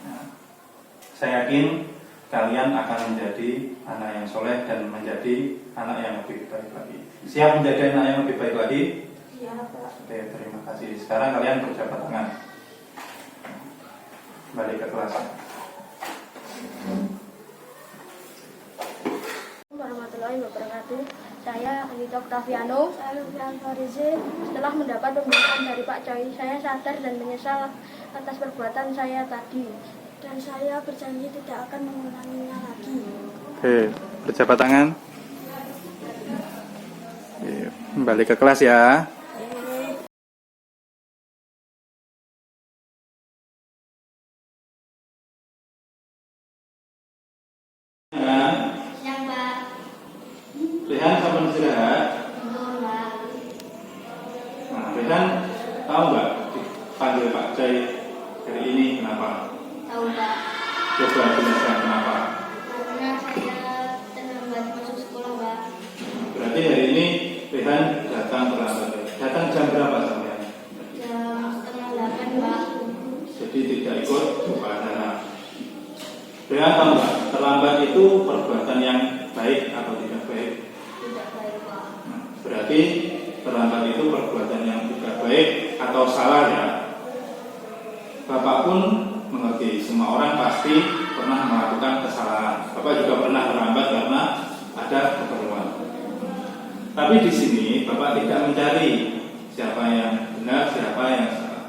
Nah, saya yakin kalian akan menjadi anak yang soleh dan menjadi anak yang lebih baik lagi. Siap menjadi anak yang lebih baik lagi? Siap, Pak. Oke, terima kasih. Sekarang kalian berjabat tangan. Balik ke kelas. Warahmatullahi wabarakatuh. Saya Anita Octaviano. Saya Lufian Farizi. Setelah mendapat pembinaan dari Pak Choi, saya sadar dan menyesal atas perbuatan saya tadi. Dan saya berjanji tidak akan mengulanginya lagi. Oke, berjabat tangan. Oke, balik ke kelas ya. Siap, Pak. Rehan kapan istirahat? Betul, Pak. Nah, Rehan tahu nggak dipanggil Pak Choi hari ini kenapa? Tahu, Pak. Coba jelaskan kenapa. Karena saya terlambat masuk sekolah, Pak. Berarti hari ini Rehan datang terlambat. Datang jam berapa sampai? Jam 7:30, Pak. Jadi tidak ikut upacara. Rehan tahu nggak terlambat itu perbuatan yang baik atau tidak baik? Tidak baik, Pak. Nah, berarti terlambat itu perbuatan yang tidak baik atau salah ya. Bapak pun mengerti semua orang pasti pernah melakukan kesalahan. Bapak juga pernah terlambat karena ada keperluan. Tapi di sini Bapak tidak mencari siapa yang benar, siapa yang salah.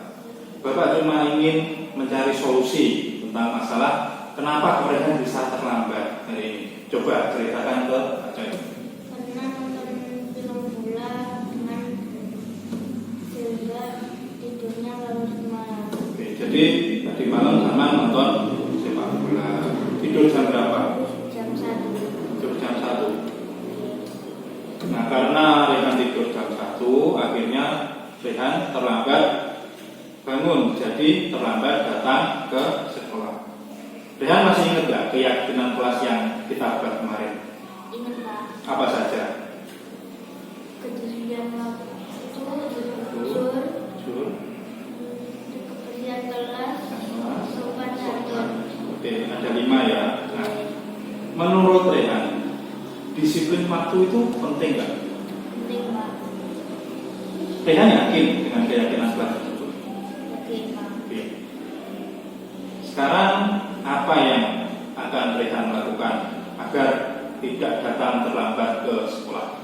Bapak cuma ingin mencari solusi tentang masalah kenapa kemudian bisa terlambat hari ini. Coba ceritakan ke Pak Choi. Karena nonton film bola dengan sehingga tidurnya larut malam. Oke, jadi tadi malam sama nonton sepak bola. Tidur jam berapa? Jam 1. Tidur jam 1. Nah, karena Rehan tidur jam 1, akhirnya Rehan terlambat bangun, jadi terlambat datang ke sekolah. Rehan masih ingat gak keyakinan kelas yang kita buat kemarin? Ingat, Pak. Apa saja? Kebersihan waktu, jujur, Jujur, kebersihan kelas, sopan santun. Oke, ada 5 ya. Nah, menurut Rehan, disiplin waktu itu penting nggak? Penting, Pak. Rehan yakin dengan keyakinan tersebut? Yakin, Pak. Oke. Sekarang apa yang akan Rehan lakukan agar tidak datang terlambat ke sekolah?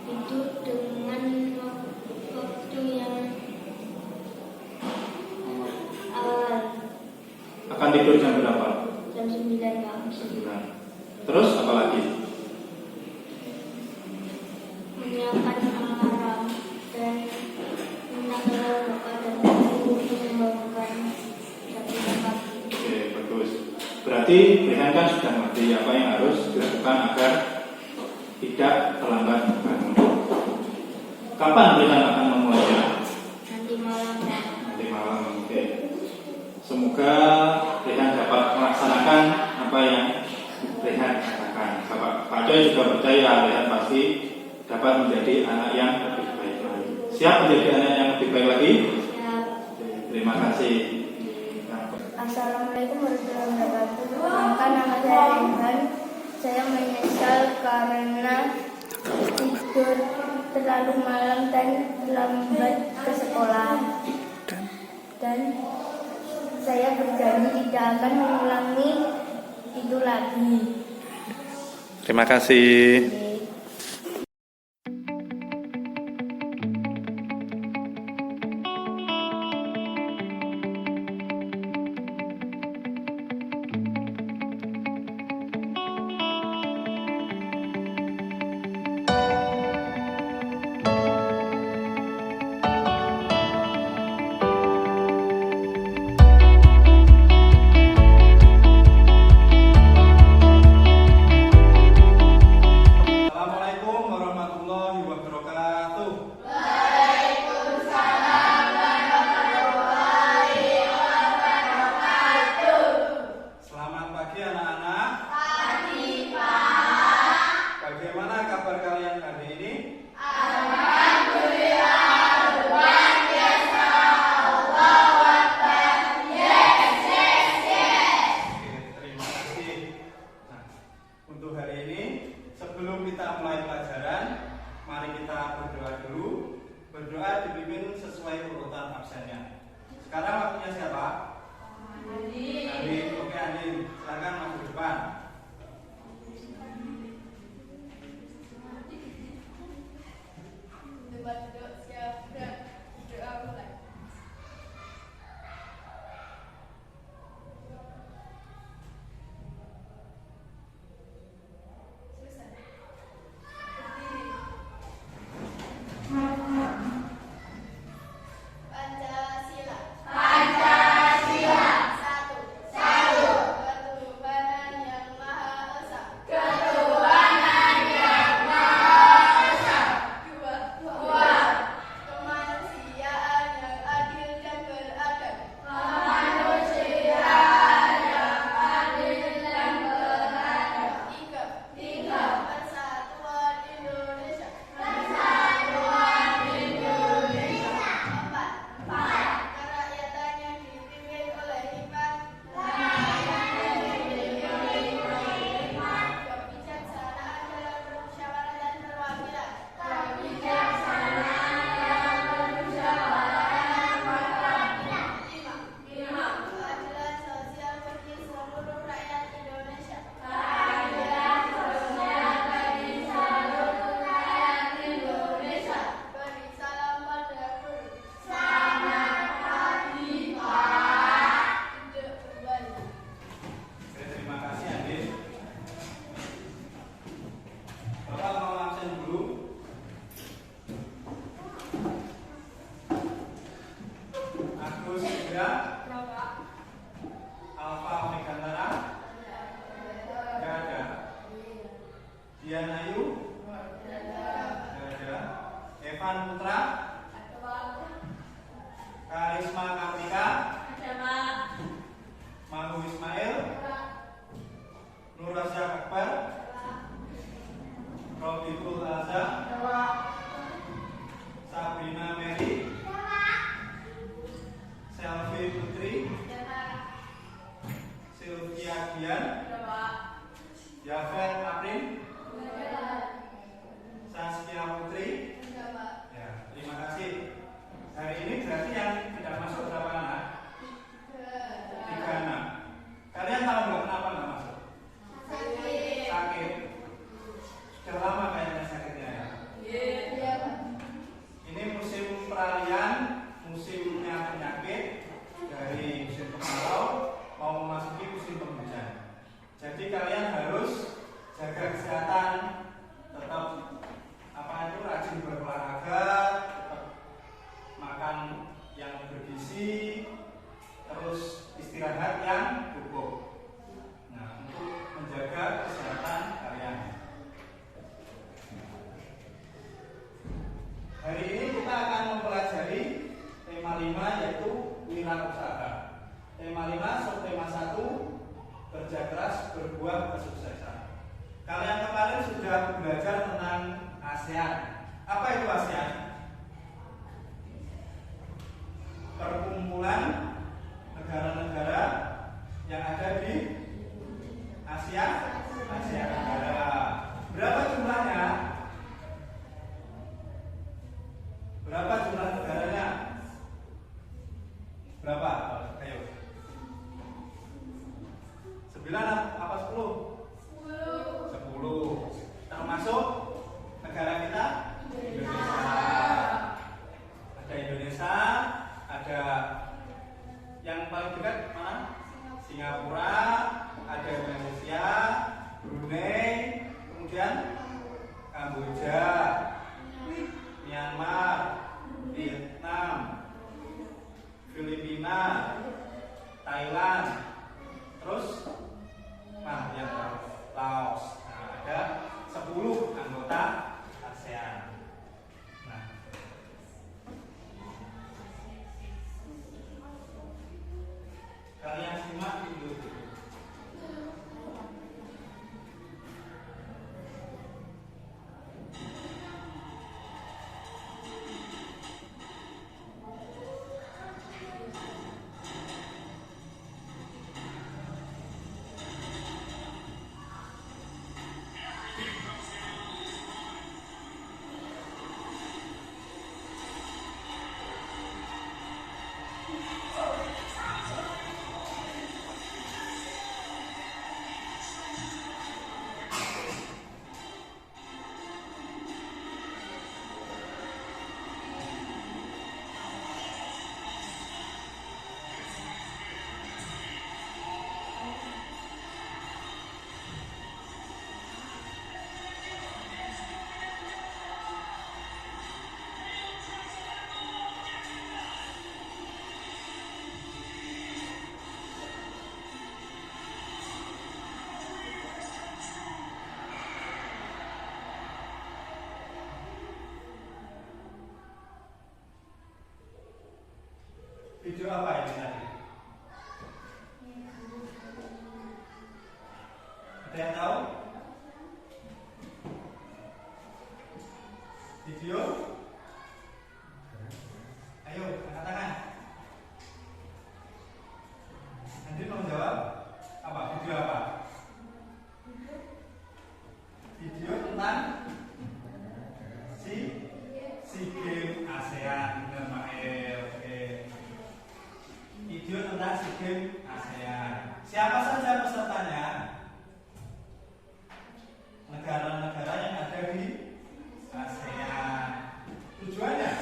Itu dengan waktu yang awal Akan tidur jam berapa? jam 9, Pak. 9. Terus apa lagi? Menyiapkan alarm dan menanggal doa dan untuk membangunkan satu pagi. Oke, bagus. Berarti Rehan kan sudah mengerti apa yang harus dilakukan agar tidak terlambat bangun. Kapan Rehan akan memulainya? Nanti malam, Pak. Nanti malam. Oke. Semoga Rehan dapat melaksanakan apa yang Rehan katakan. Pak Coy juga percaya Rehan pasti dapat menjadi anak yang lebih baik lagi. Siap menjadi anak yang lebih baik lagi? Siap. Oke, terima kasih. Assalamualaikum warahmatullahi wabarakatuh. Perkenalkan, nama saya Rehan. Saya menyesal karena tidur terlalu malam dan terlambat ke sekolah. Dan saya berjanji tidak akan mengulangi itu lagi. Terima kasih. Assalamualaikum warahmatullahi wabarakatuh. Selamat pagi anak-anak. Pagi, Pak. Bagaimana kabar kalian hari ini? Terima kasih. Nah, untuk hari ini sebelum kita mulai pelajaran, mari kita berdoa dulu. Berdoa dipimpin sesuai urutan absennya. Sekarang waktunya siapa? Andin. Oke Andin, silakan masuk depan. Dian Ayu? Ada. Evan Putra? Karisma Kartika? Mahu Ismail? Nur Razak Akbar? Robiqul Azhar? Sabrina Mary? Selvi Putri? Silvi Tema 5, subtema 1, kerja keras berbuah kesuksesan. Kalian kemarin sudah belajar tentang ASEAN. Apa itu ASEAN? Perkumpulan negara-negara yang ada di Asia Tenggara. Berapa jumlahnya? Berapa jumlah negaranya? Berapa? Ayo. 9 apa 10? 10. Termasuk negara kita? Indonesia. Ada Indonesia, ada yang paling dekat mana? Singapura, ada Malaysia, Brunei, kemudian Kamboja, Myanmar, Vietnam, Filipina, Thailand, terus yang Laos. Nah, ada 10 anggota ASEAN. Nah, kalian simak video dulu. Video apa ini tadi? Ada yang tahu? Video? Ayo, angkat tangan. Andri mau jawab? Apa? Video apa? Video tentang SEA Games ASEAN. Benar, Mael. Oke. Video tentang SEA Games ASEAN. Siapa saja pesertanya? Negara-negara yang ada di ASEAN. Tujuannya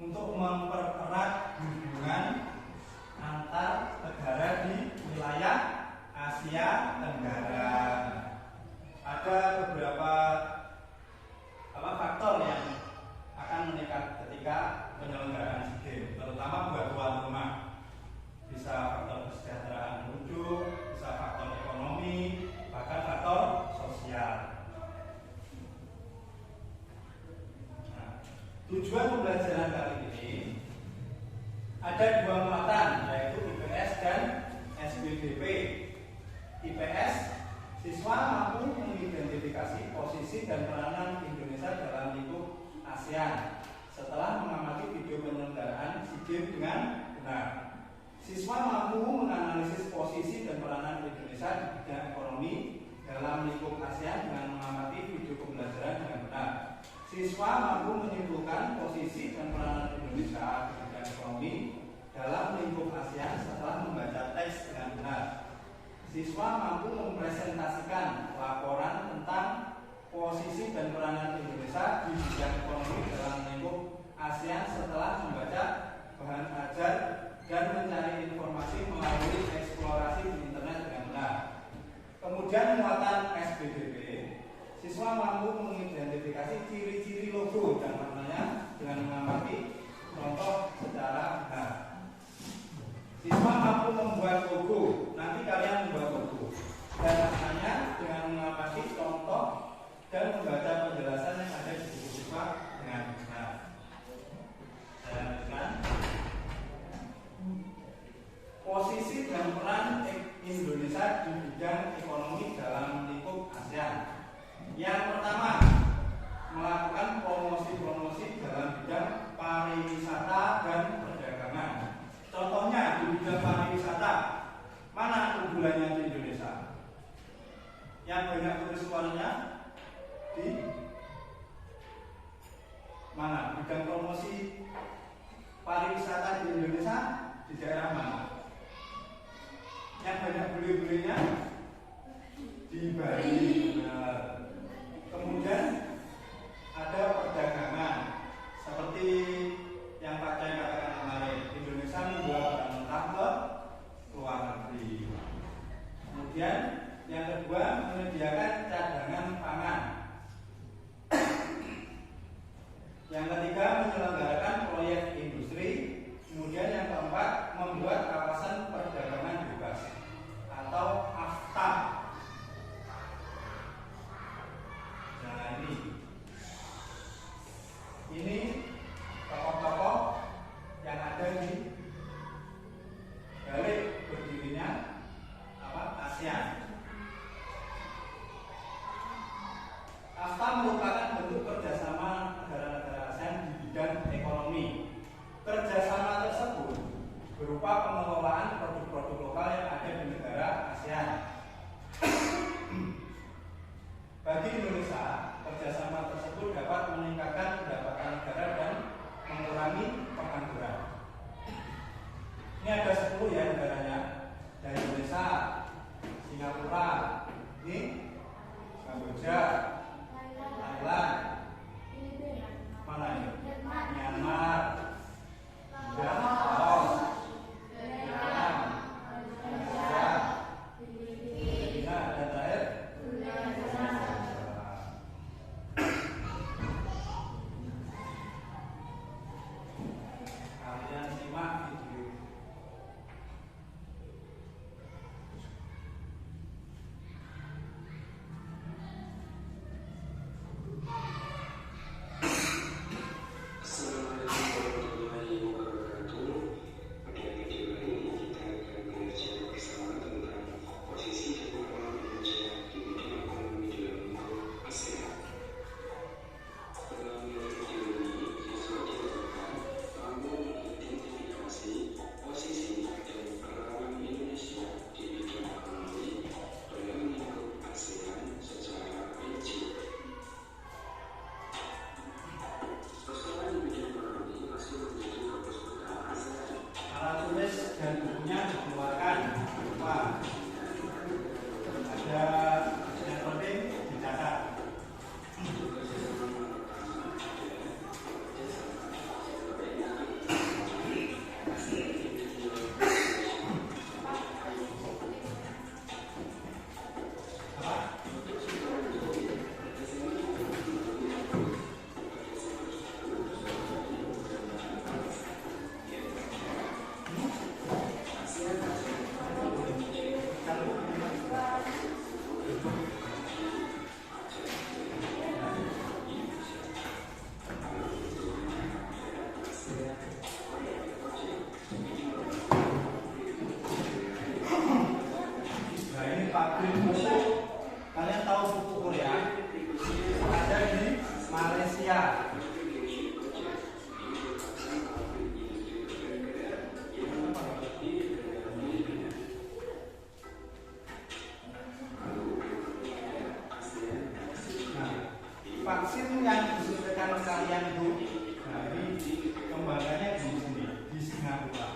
untuk mempererat hubungan antar negara di wilayah Asia Tenggara. Ada beberapa faktor yang akan meningkat ketika penyelenggaraan SEA Games, terutama buat tuan rumah. Bisa faktor kesejahteraan penduduk, bisa faktor ekonomi, bahkan faktor sosial. Nah, tujuan pembelajaran kali ini ada dua muatan, yaitu IPS dan SBDP. IPS, siswa mampu mengidentifikasi posisi dan peranan Indonesia dalam lingkup ASEAN setelah mengamati video penyelenggaraan SEA Games dengan benar. Siswa mampu menganalisis posisi dan peranan Indonesia di bidang ekonomi dalam lingkup ASEAN dengan mengamati video pembelajaran dengan benar. Siswa mampu menyimpulkan posisi dan peranan Indonesia di bidang ekonomi dalam lingkup ASEAN setelah membaca teks dengan benar. Siswa mampu mempresentasikan laporan tentang posisi dan peranan Indonesia di bidang ekonomi dalam lingkup ASEAN setelah membaca bahan ajar dan mencari informasi melalui eksplorasi di internet dengan benar. Kemudian muatan SBDP, siswa mampu mengidentifikasi ciri-ciri logo dan maknanya dengan mengamati contoh secara benar. Siswa mampu membuat logo, nanti kalian membuat logo dan maknanya dengan mengamati contoh dan membaca penjelasan yang ada di buku siswa dengan benar. Saya lanjutkan. terbesar di Indonesia di daerah mana? Yang banyak bule-bulenya di Bali. Benar. Kemudian ada perdagangan seperti yang Pak Cai katakan kemarin, Indonesia menjual barang mentah ke luar negeri. Kemudian yang kedua, menyediakan cadangan pangan. Yang ketiga, menyelenggarakan proyek industri. Kemudian yang keempat, membuat kawasan perdagangan bebas atau AFTA. Nah, ini tokoh-tokoh yang ada di balik berdirinya ASEAN. AFTA merupakan bentuk kerjasama negara-negara ASEAN di bidang ekonomi. Kerjasama tersebut berupa pengelolaan produk-produk lokal yang ada di negara ASEAN. Bagi Indonesia, kerjasama tersebut dapat meningkatkan pendapatan negara dan mengurangi pengangguran. Ini ada 10 ya negaranya. Dari Indonesia, Singapura, ini Kamboja, Thailand, mana ini? Myanmar, Laos, Vietnam, Malaysia, Filipina, dan terakhir kalian simak video. Tulis dan bukunya dikeluarkan. Wah, ada yang penting dicatat. Nah, ini pabrik buku. Kalian tahu buku Korea? Ada di Malaysia. Nah, vaksin yang disuntikan kalian itu, nah ini kembangannya di sini, di Singapura.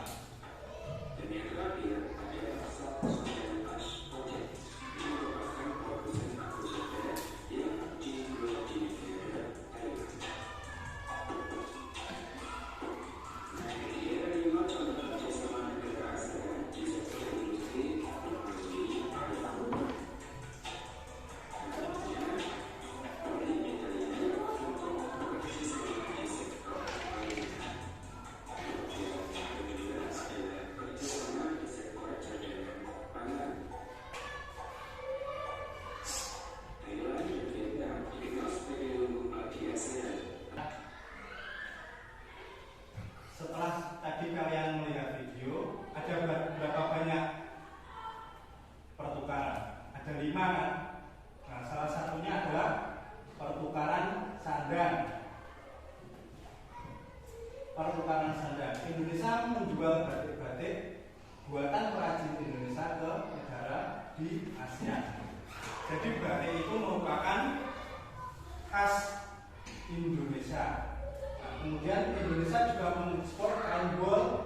Setelah tadi kalian melihat video, ada berapa banyak pertukaran? Ada 5 kan? Nah, salah satunya adalah pertukaran sandang. Pertukaran sandang. Indonesia menjual batik-batik buatan perajin Indonesia ke negara di Asia. Jadi batik itu merupakan khas Indonesia. Kemudian Indonesia juga mengekspor kain bol